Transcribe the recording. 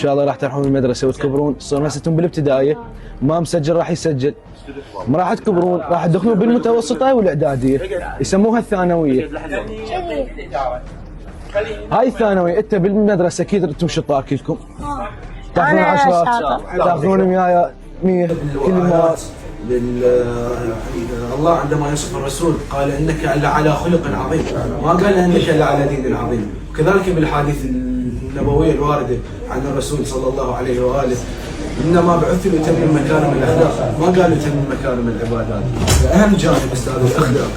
شاء الله راح تروحون المدرسه وتكبرون تصيرون هسه انتم بالابتدائيه ما مسجل راح يسجل، ما راح تكبرون راح تدخلون بالمتوسطه والاعداديه يسموها الثانويه. هاي الثانويه انت بالمدرسه اكيد انتم شطار كلكم تاخذون عشرات تاخذون 100 كل المواد. الله عندما يصف الرسول قال انك لعلى خلق عظيم، ما قال انك لعلى دين عظيم. وكذلك بالاحاديث النبويه الوارده عن الرسول صلى الله عليه واله انما بعث لاتمم مكارم الاخلاق، ما قال لاتمم مكارم العبادات. اهم جانب استاذ الاخلاق.